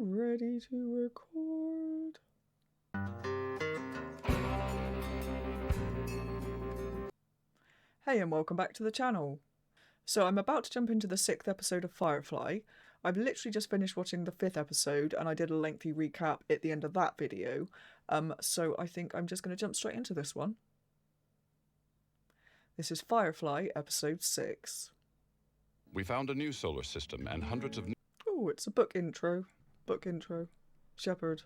Ready to record. Hey and welcome back to the channel. So I'm about to jump into the 6th episode of Firefly. I've literally just finished watching the 5th episode and I did a lengthy recap at the end of that video. So I think I'm just going to jump straight into this one. This is Firefly episode 6. We found a new solar system and hundreds of... Oh, it's a book intro. Book intro. Shepherd.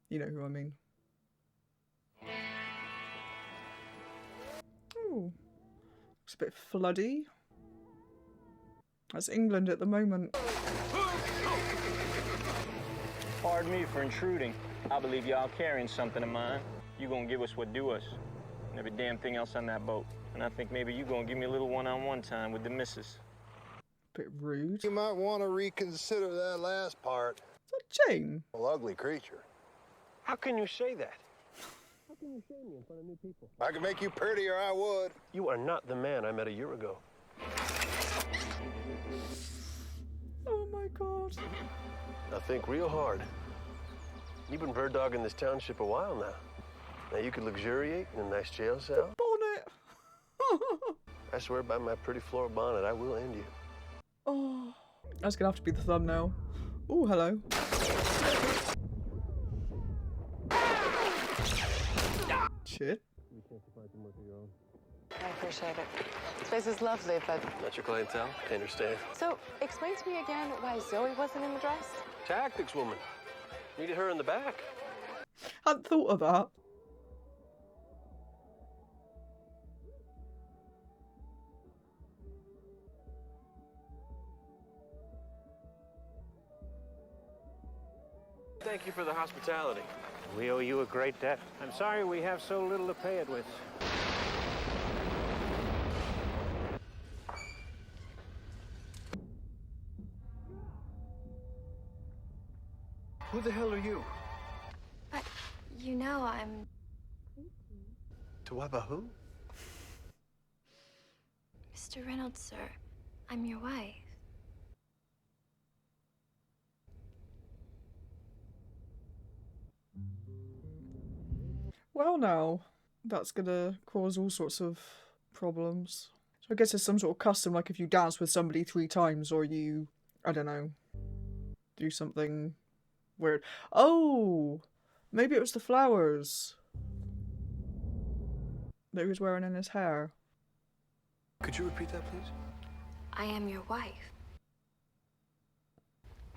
You know who I mean. Oh. It's a bit floody. That's England at the moment. Pardon me for intruding. I believe y'all carrying something of mine. You gonna give us what due us. And every damn thing else on that boat. And I think maybe you gonna give me a little one-on-one time with the missus. Bit rude. You might want to reconsider that last part. Is that Jane? An ugly creature. How can you say that? How can you shame me in front of new people? If I could make you prettier, I would. You are not the man I met a year ago. Oh my god. Now think real hard. You've been bird dogging this township a while now. Now you could luxuriate in a nice jail cell. Bonnet. I swear by my pretty floral bonnet, I will end you. Oh, that's gonna have to be the thumbnail. Oh, hello. Shit. I appreciate it. This place is lovely, but... Not your clientele? Can't understand. So, explain to me again why Zoe wasn't in the dress? Tactics, woman. Needed her in the back. Hadn't thought of that. Thank you for the hospitality. We owe you a great debt. I'm sorry we have so little to pay it with. Who the hell are you? But, you know, I'm... Tawaba who? Mr. Reynolds, sir. I'm your wife. Well now, that's gonna cause all sorts of problems. So I guess there's some sort of custom, like if you dance with somebody 3 times or you, I don't know, do something weird. Oh! Maybe it was the flowers that he was wearing in his hair. Could you repeat that, please? I am your wife.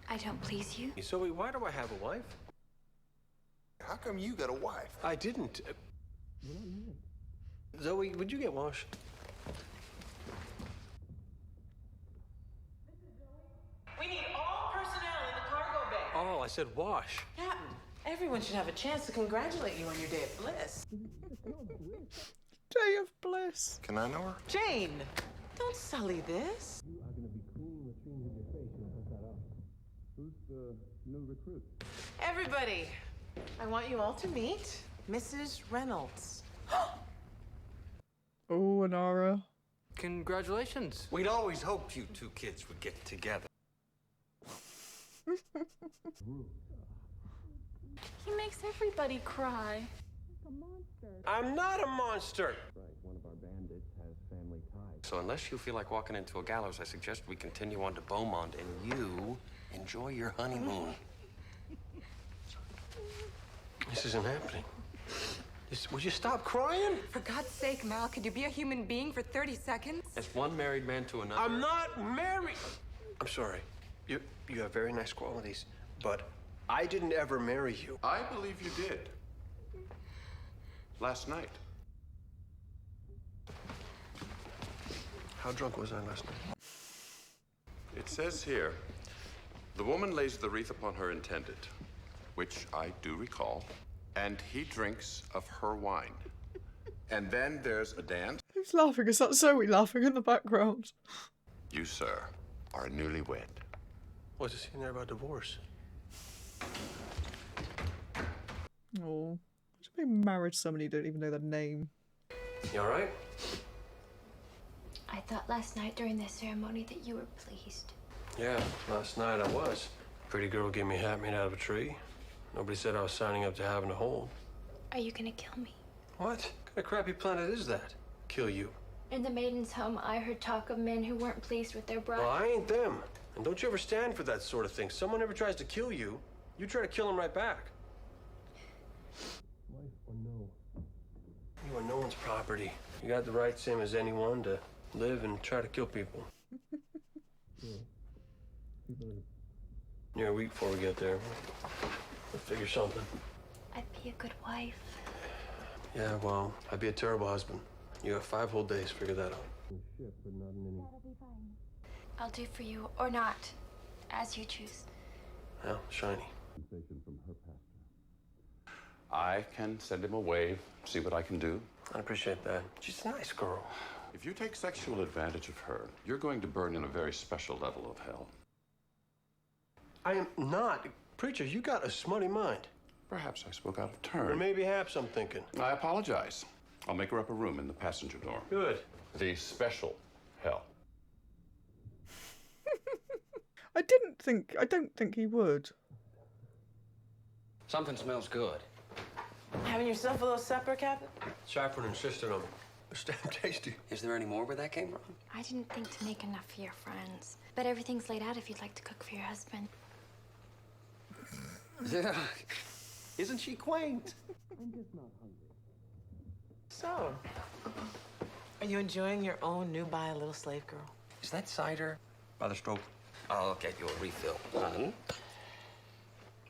I don't please you? Zoe, why do I have a wife? How come you got a wife? I didn't. Zoe, would you get washed? We need all personnel in the cargo bay. Oh, I said wash. Captain, everyone should have a chance to congratulate you on your day of bliss. Day of bliss. Can I know her? Jane, don't sully this. You are going to be cleaning latrines with your face when I put that up. Who's the new recruit? Everybody, I want you all to meet Mrs. Reynolds. Oh, Anara. Congratulations. We'd always hoped you two kids would get together. He makes everybody cry. I'm not a monster. Right, one of our bandits has family ties. So unless you feel like walking into a gallows, I suggest we continue on to Beaumont and you enjoy your honeymoon. This isn't happening. Would you stop crying? For God's sake, Mal, could you be a human being for 30 seconds? As one married man to another. I'm not married. I'm sorry. You have very nice qualities, but I didn't ever marry you. I believe you did. Last night. How drunk was I last night? It says here, the woman lays the wreath upon her intended, which I do recall, and he drinks of her wine. And then there's a dance. Who's laughing? Is that Zoe laughing in the background? You, sir, are newlywed. What's the scene there about divorce? Oh. Just being married to somebody you don't even know their name. You all right? I thought last night during the ceremony that you were pleased. Yeah, last night I was. Pretty girl gave me a hat made out of a tree. Nobody said I was signing up to having a hole. Are you gonna kill me? What? What kind of crappy planet is that? Kill you. In the maiden's home, I heard talk of men who weren't pleased with their bride. Well, I ain't them. And don't you ever stand for that sort of thing. Someone ever tries to kill you, you try to kill them right back. Wife or no? You are no one's property. You got the right, same as anyone, to live and try to kill people. Near a week before we get there. We'll figure something. I'd be a good wife. Yeah, well, I'd be a terrible husband. You have 5 whole days to figure that out. Shit, but not in any... That'll be fine. I'll do for you, or not, as you choose. Well, shiny. I can send him a wave, see what I can do. I appreciate that. She's a nice girl. If you take sexual advantage of her, you're going to burn in a very special level of hell. I am not. Preacher, you got a smutty mind. Perhaps I spoke out of Or turn. maybe haps, I'm thinking. I apologize. I'll make her up a room in the passenger dorm. Good. The special hell. I don't think he would. Something smells good. Having yourself a little supper, Captain? Chaplain insisted on it. It's damn tasty. Is there any more where that came from? I didn't think to make enough for your friends. But everything's laid out if you'd like to cook for your husband. Yeah. Isn't she quaint? I'm just not hungry. So, are you enjoying your own new buy a little slave girl? Is that cider by the stove? I'll get you a refill.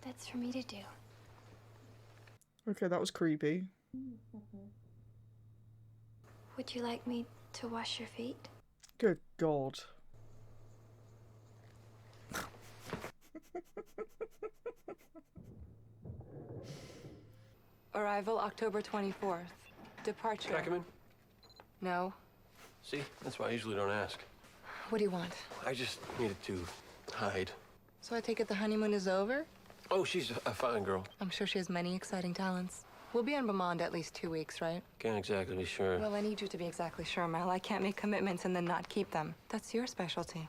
That's for me to do. Okay, that was creepy. Would you like me to wash your feet? Good God. Arrival October 24th. Departure. Can I come in? No. See, that's why I usually don't ask. What do you want? I just needed to hide. So I take it the honeymoon is over? Oh, she's a fine girl. I'm sure she has many exciting talents. We'll be in Beaumont at least 2 weeks, right? Can't exactly be sure. Well, I need you to be exactly sure, Mel. I can't make commitments and then not keep them. That's your specialty.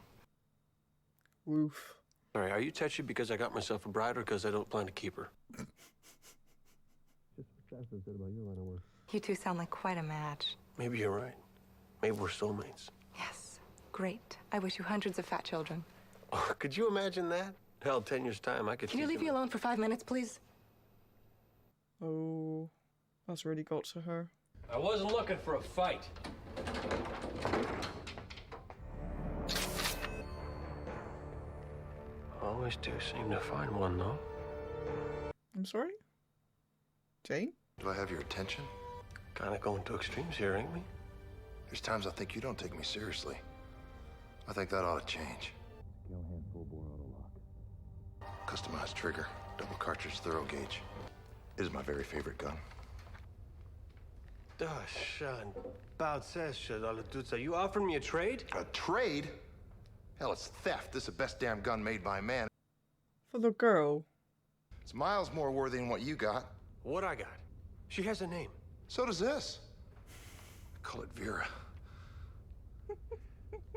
Woof. Sorry, are you touchy because I got myself a bride or because I don't plan to keep her? Just what Jasmine said about your line of work. You two sound like quite a match. Maybe you're right. Maybe we're soulmates. Yes. Great. I wish you hundreds of fat children. Oh, could you imagine that? Hell, 10 years' time, I could Can you leave me alone for 5 minutes, please? Oh, that's really got to her. I wasn't looking for a fight. Always do seem to find one, though. I'm sorry? Jane? Do I have your attention? Kind of going to extremes here, ain't we? There's times I think you don't take me seriously. I think that ought to change. Scale hand full bore auto lock. Customized trigger, double cartridge thorough gauge. It is my very favorite gun. You offering me a trade? A trade? Hell, it's theft. This is the best damn gun made by man. For the girl. It's miles more worthy than what you got. What I got? She has a name. So does this. Call it Vera.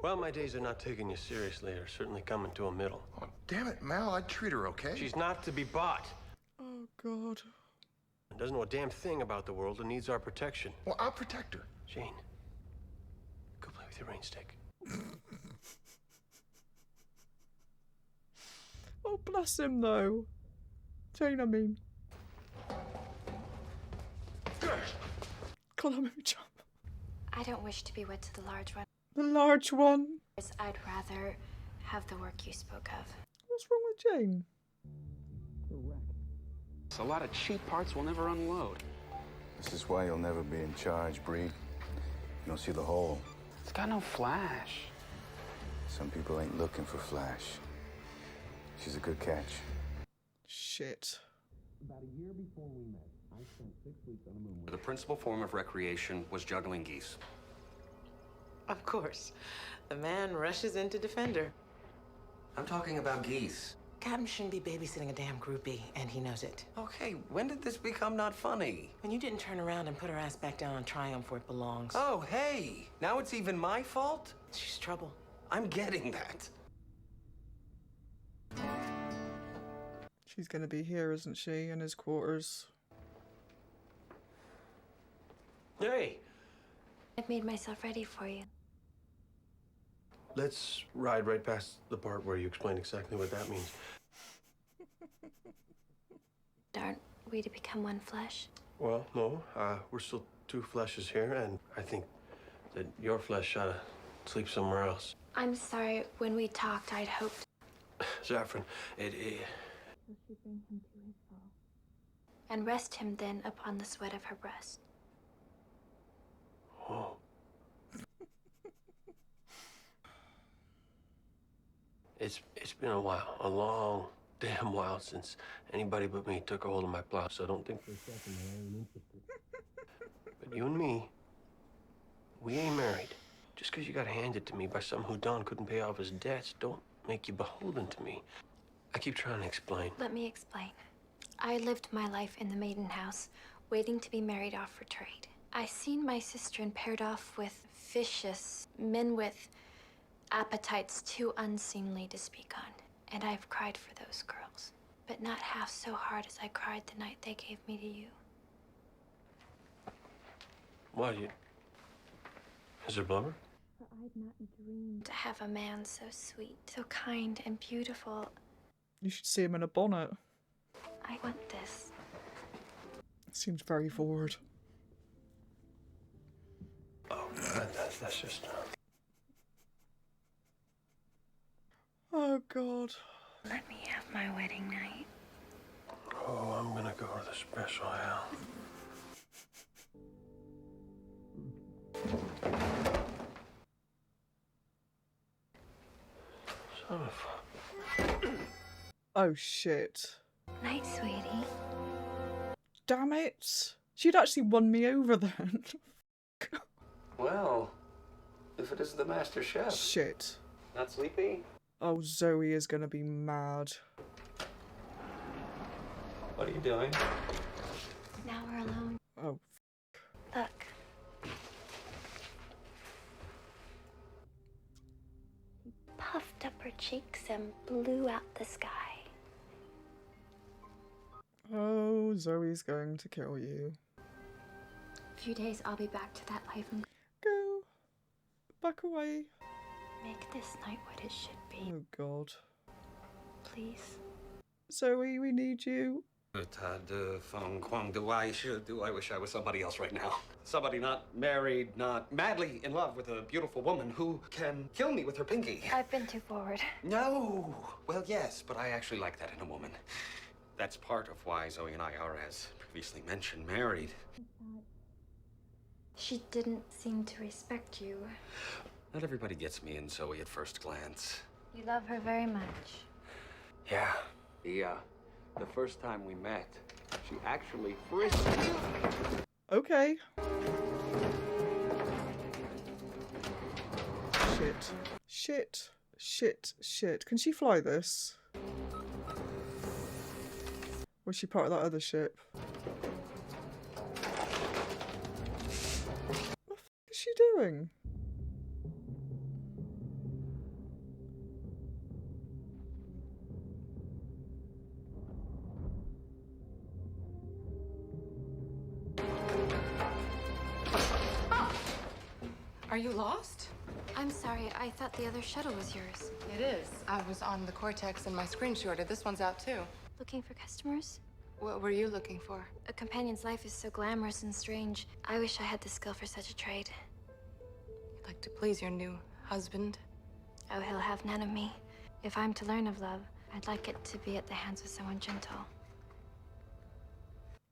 Well, my days of not taking you seriously are certainly coming to a middle. Oh, damn it, Mal. I'd treat her okay. She's not to be bought. Oh, God. Doesn't know a damn thing about the world and needs our protection. Well, I'll protect her. Jane, go play with your rain stick. Oh, bless him, though. Jane, I mean. God, I'm jump. I don't wish to be wed to the large one. The large one. I'd rather have the work you spoke of. What's wrong with Jane? A lot of cheap parts will never unload. This is why you'll never be in charge, Bree. You don't see the hole. It's got no flash. Some people ain't looking for flash. She's a good catch. Shit. About a year before we met, I spent 6 weeks on the moon. The principal form of recreation was juggling geese. Of course. The man rushes in to defend her. I'm talking about geese. Captain shouldn't be babysitting a damn groupie, and he knows it. Okay, when did this become not funny? When you didn't turn around and put her ass back down on Triumph where it belongs. Oh, hey! Now it's even my fault? She's trouble. I'm getting that. She's gonna be here, isn't she, in his quarters? Hey! I've made myself ready for you. Let's ride right past the part where you explain exactly what that means. Aren't we to become one flesh? Well, no. We're still two fleshes here, and I think that your flesh ought to sleep somewhere else. I'm sorry, when we talked, I'd hoped. Saffron, So she bring him to his fall. And rest him then upon the sweat of her breast. Oh. It's been a while, a long damn while since anybody but me took a hold of my plow, so don't think for a second that I ain't interested. But you and me, we ain't married. Just because you got handed to me by some whodun couldn't pay off his debts, don't make you beholden to me. I keep trying to explain. Let me explain. I lived my life in the maiden house, waiting to be married off for trade. I seen my sister paired off with vicious men with appetites too unseemly to speak on. And I've cried for those girls, but not half so hard as I cried the night they gave me to you. Why, is there blubber? For I'd not dreamed to have a man so sweet, so kind and beautiful. You should see him in a bonnet. I want this. Seems very forward. Oh, that's just... Oh, God. Let me have my wedding night. Oh, I'm gonna go to the special hell. Son of... Oh, shit. Night, sweetie. Damn it. She'd actually won me over then. Well, if it is the master chef. Shit. Not sleepy? Oh, Zoe is gonna be mad. What are you doing? Now we're alone. Oh. Look. She puffed up her cheeks and blew out the sky. Oh, Zoe's going to kill you. A few days, I'll be back to that life and Go. Back away. make this night what it should be. Oh, God. Please. Zoe, we need you. I wish I was somebody else right now. Somebody not married, not madly in love with a beautiful woman who can kill me with her pinky. I've been too forward. No! Well, yes, but I actually like that in a woman. That's part of why Zoe and I are, as previously mentioned, married. She didn't seem to respect you. Not everybody gets me and Zoe at first glance. You love her very much. Yeah. The first time we met, she actually frisked me. Okay. Shit. Can she fly this? Or is she part of that other ship? What the f is she doing? Are you lost? I'm sorry, I thought the other shuttle was yours. It is. I was on the Cortex and my screen shorted. This one's out too. Looking for customers? What were you looking for? A companion's life is so glamorous and strange. I wish I had the skill for such a trade. You'd like to please your new husband? Oh, he'll have none of me. If I'm to learn of love, I'd like it to be at the hands of someone gentle.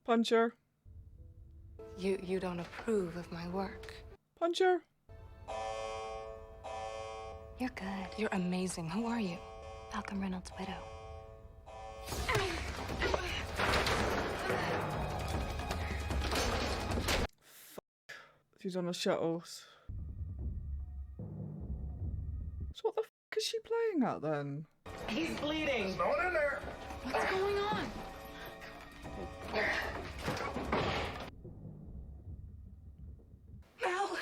Punch her. You don't approve of my work. Punch her. You're good. You're amazing. Who are you? Malcolm Reynolds' widow. She's on the shuttles. So what the f is she playing at then? He's bleeding. No one in there. What's going on? Mel.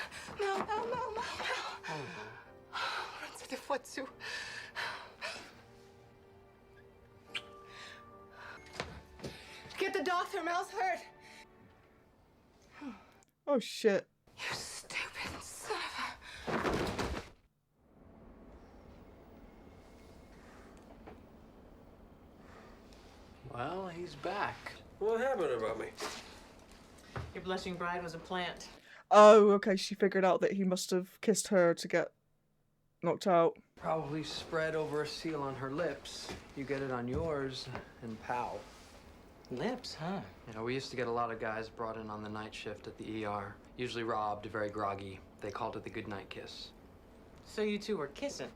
Ranza de Fuetsu. the doctor. Mel's hurt. Oh shit. You stupid son of a... Well, he's back. What happened about me? Your blushing bride was a plant. Oh, okay, she figured out that he must have kissed her to get knocked out. Probably spread over a seal on her lips. You get it on yours, and pow. Lips, huh? You know, we used to get a lot of guys brought in on the night shift at the ER. Usually robbed, very groggy. They called it the goodnight kiss. So you two were kissing.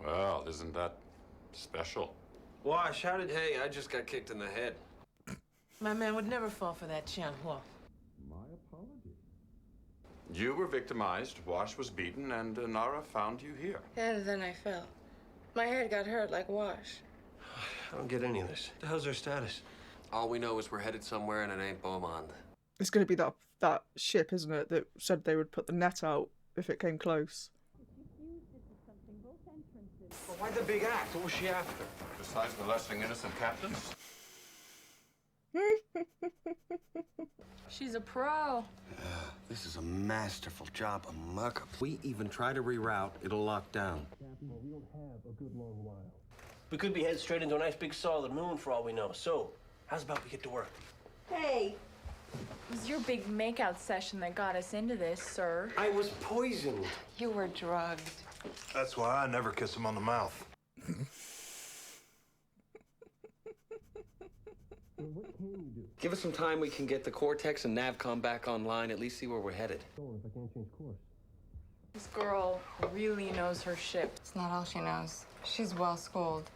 Well, isn't that special? Wash, how did... Hey, I just got kicked in the head. My man would never fall for that Chanhua. My apologies. You were victimized, Wash was beaten, and Nara found you here. And then I fell. My head got hurt like Wash. I don't get any of this. The hell's their status? All we know is we're headed somewhere and it ain't Beaumont. It's going to be that ship, isn't it, that said they would put the net out if it came close. Well, why the big act? What was she after? Besides molesting innocent captains? She's a pro. This is a masterful job of muck-up. We even try to reroute, it'll lock down. We don't have a good long while. We could be headed straight into a nice big solid moon for all we know. So, how's about we get to work? Hey, it was your big makeout session that got us into this, sir. I was poisoned. You were drugged. That's why I never kiss him on the mouth. What can you do? Give us some time, we can get the Cortex and Navcom back online, at least see where we're headed. If I can't change course. This girl really knows her ship. It's not all she knows. She's well schooled.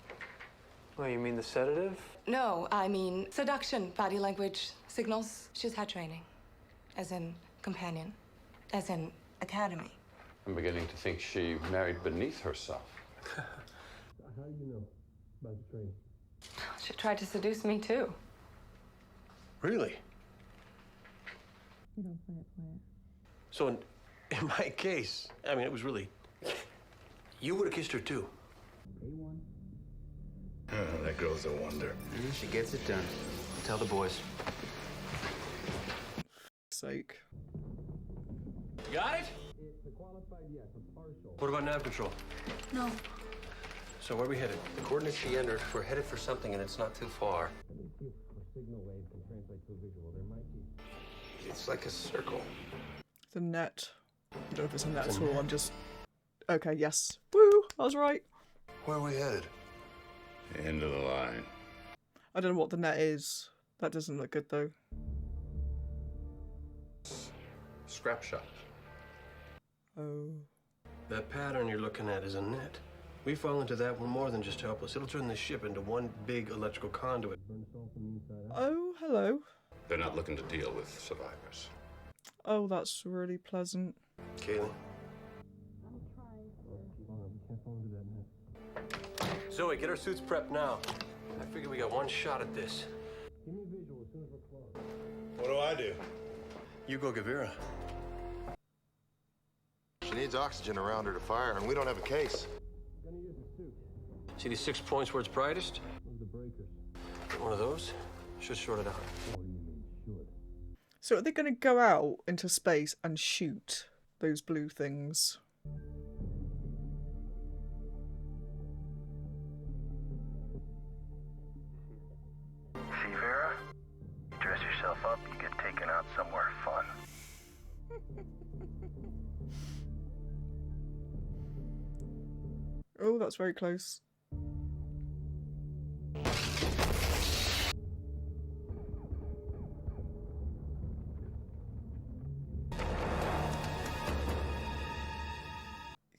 Well, you mean the sedative? No, I mean seduction, body language, signals. She's had training. As in companion. As in academy. I'm beginning to think she married beneath herself. How do you know about the training? She tried to seduce me, too. Really? You don't play it fair. So, in my case, I mean, it was really... You would have kissed her, too. Oh, that girl's a wonder. She gets it done. Tell the boys. Sake. Got it? It's a qualified yes, a partial. What about nav control? No. So, where are we headed? The coordinates she entered, we're headed for something and it's not too far. Let me see if a signal wave can translate to a visual. There might be. It's like a circle. The net. I don't know if it's a net at all, I'm just... Okay, yes. Woo! I was right. Where are we headed? End of the line. I don't know what the net is. That doesn't look good, though. Scrap shop. Oh. That pattern you're looking at is a net. We fall into that, we're more than just helpless. It'll turn this ship into one big electrical conduit. Oh, hello. They're not looking to deal with survivors. Oh, that's really pleasant. Kaylee? Zoe, get our suits prepped now. I figure we got one shot at this. Give me a visual as soon as we're close. What do I do? You go, Gavira. She needs oxygen around her to fire, and we don't have a case. Gonna use the suit. See these 6 points where it's brightest? Those are the breakers. Get one of those. Should short it out. What do you mean, should? So are they going to go out into space and shoot those blue things? See, Vera? You dress yourself up, you get taken out somewhere fun. Oh, that's very close.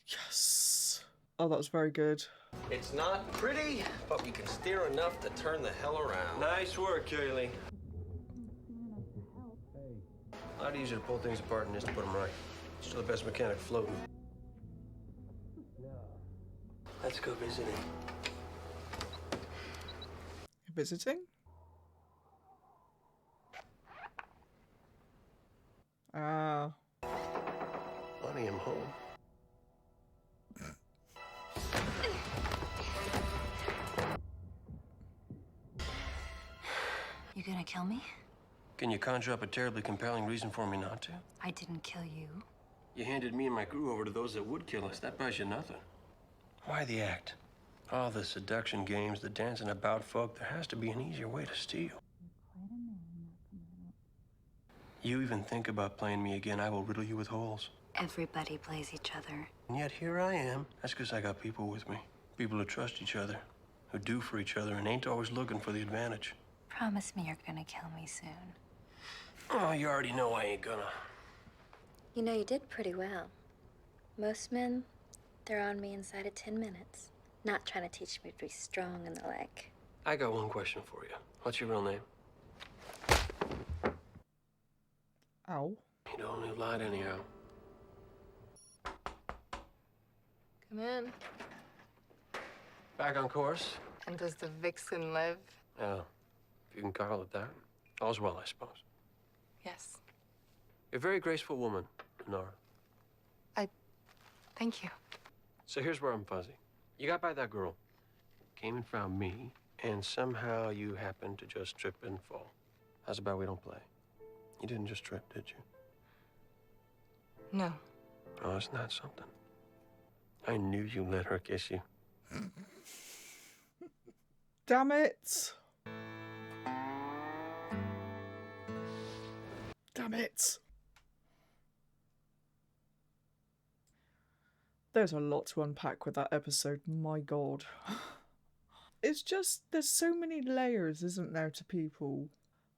Yes. Oh, that was very good. It's not pretty, but we can steer enough to turn the hell around. Nice work, Kaylee. A lot easier to pull things apart than it is to put them right. Still the best mechanic floating. Let's go visiting. Visiting? Ah. Honey, I'm home. You gonna kill me? Can you conjure up a terribly compelling reason for me not to? I didn't kill you. You handed me and my crew over to those that would kill us. That buys you nothing. Why the act? All the seduction games, the dancing about folk, there has to be an easier way to steal. You even think about playing me again, I will riddle you with holes. Everybody plays each other. And yet here I am. That's because I got people with me. People who trust each other, who do for each other, and ain't always looking for the advantage. Promise me you're gonna kill me soon. Oh, you already know I ain't gonna. You know, you did pretty well. Most men, they're on me inside of 10 minutes. Not trying to teach me to be strong in the leg. I got one question for you. What's your real name? Ow. You don't only lied anyhow. Come in. Back on course? And does the vixen live? Yeah, if you can call it that. All's well, I suppose. Yes. You're a very graceful woman, Nora. Thank you. So here's where I'm fuzzy. You got by that girl, came and found me, and somehow you happened to just trip and fall. How's about we don't play? You didn't just trip, did you? No. Oh, isn't that something? I knew you let her kiss you. Damn it. Damn it. There's a lot to unpack with that episode, my god. It's just, there's so many layers, isn't there, to people?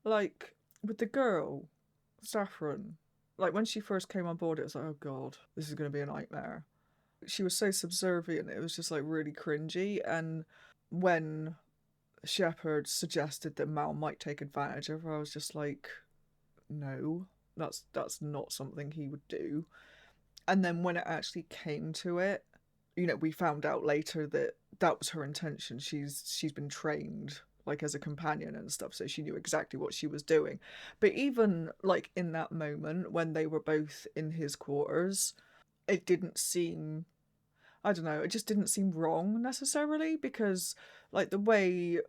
Like, with the girl, Saffron, like when she first came on board, it was like, oh god, this is going to be a nightmare. She was so subservient, it was just like really cringy, and when Shepard suggested that Mal might take advantage of her, I was just like, no, that's not something he would do. And then when it actually came to it, you know, we found out later that that was her intention. She's been trained like as a companion and stuff, so she knew exactly what she was doing. But even like in that moment when they were both in his quarters, it didn't seem, I don't know, it just didn't seem wrong necessarily, because like the way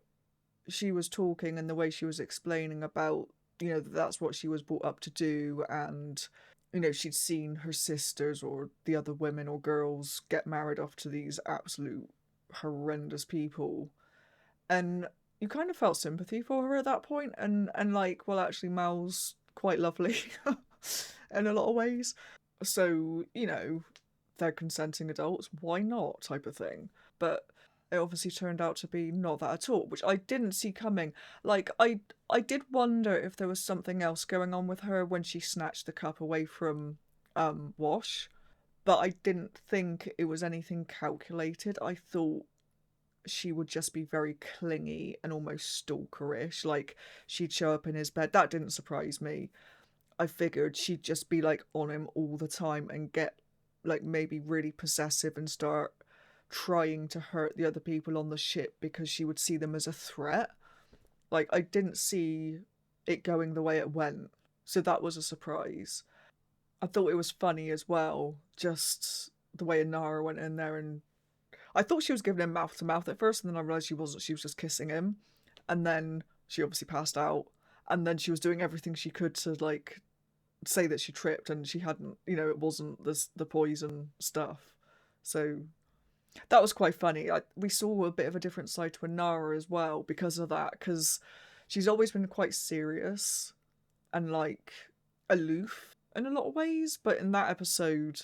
she was talking and the way she was explaining about, you know, that's what she was brought up to do, and you know, she'd seen her sisters or the other women or girls get married off to these absolute horrendous people. And you kind of felt sympathy for her at that point. And like, well, actually, Mal's quite lovely in a lot of ways. So, you know, they're consenting adults. Why not? Type of thing. But it obviously turned out to be not that at all, which I didn't see coming. Like, I did wonder if there was something else going on with her when she snatched the cup away from Wash, but I didn't think it was anything calculated. I thought she would just be very clingy and almost stalkerish, like she'd show up in his bed. That didn't surprise me. I figured she'd just be like on him all the time and get like maybe really possessive and start trying to hurt the other people on the ship because she would see them as a threat. Like, I didn't see it going the way it went, so that was a surprise. I thought it was funny as well, just the way Inara went in there, and I thought she was giving him mouth to mouth at first, and then I realised she wasn't. She was just kissing him, and then she obviously passed out, and then she was doing everything she could to like say that she tripped and she hadn't, you know, it wasn't the poison stuff. So that was quite funny. We saw a bit of a different side to Inara as well because of that, because she's always been quite serious and like aloof in a lot of ways, but in that episode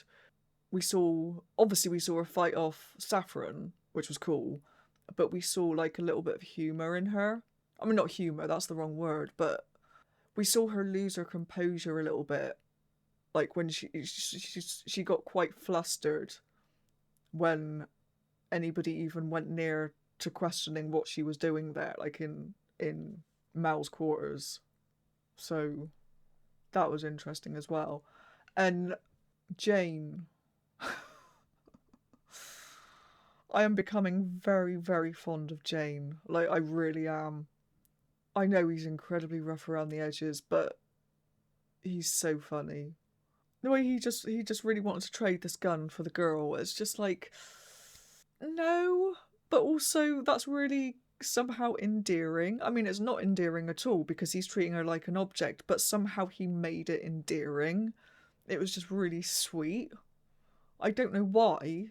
we saw her fight off Saffron, which was cool, but we saw like a little bit of humour in her. I mean, not humour, that's the wrong word, but we saw her lose her composure a little bit, like when she got quite flustered when anybody even went near to questioning what she was doing there, like in Mal's quarters. So that was interesting as well. And Jane, I am becoming very, very fond of Jane. Like, I really am. I know he's incredibly rough around the edges, but he's so funny. The way he just really wanted to trade this gun for the girl. It's just like, no, but also that's really somehow endearing. I mean, it's not endearing at all because he's treating her like an object, but somehow he made it endearing. It was just really sweet. I don't know why.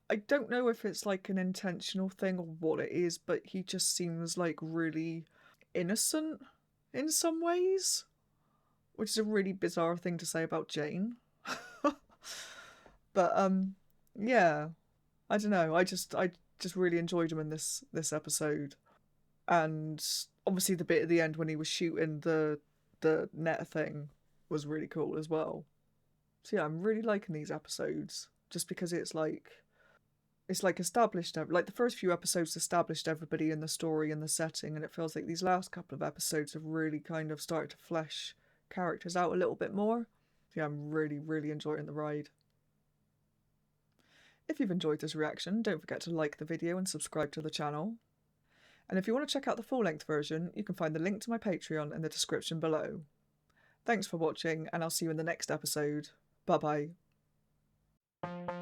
I don't know if it's like an intentional thing or what it is, but he just seems like really innocent in some ways, which is a really bizarre thing to say about Jane. But yeah, I don't know. I just really enjoyed him in this episode, and obviously the bit at the end when he was shooting the net thing was really cool as well. So yeah, I'm really liking these episodes just because it's like established, like the first few episodes established everybody in the story and the setting, and it feels like these last couple of episodes have really kind of started to flesh characters out a little bit more. So yeah, I'm really enjoying the ride. If you've enjoyed this reaction, don't forget to like the video and subscribe to the channel. And if you want to check out the full-length version, you can find the link to my Patreon in the description below. Thanks for watching, and I'll see you in the next episode. Bye bye.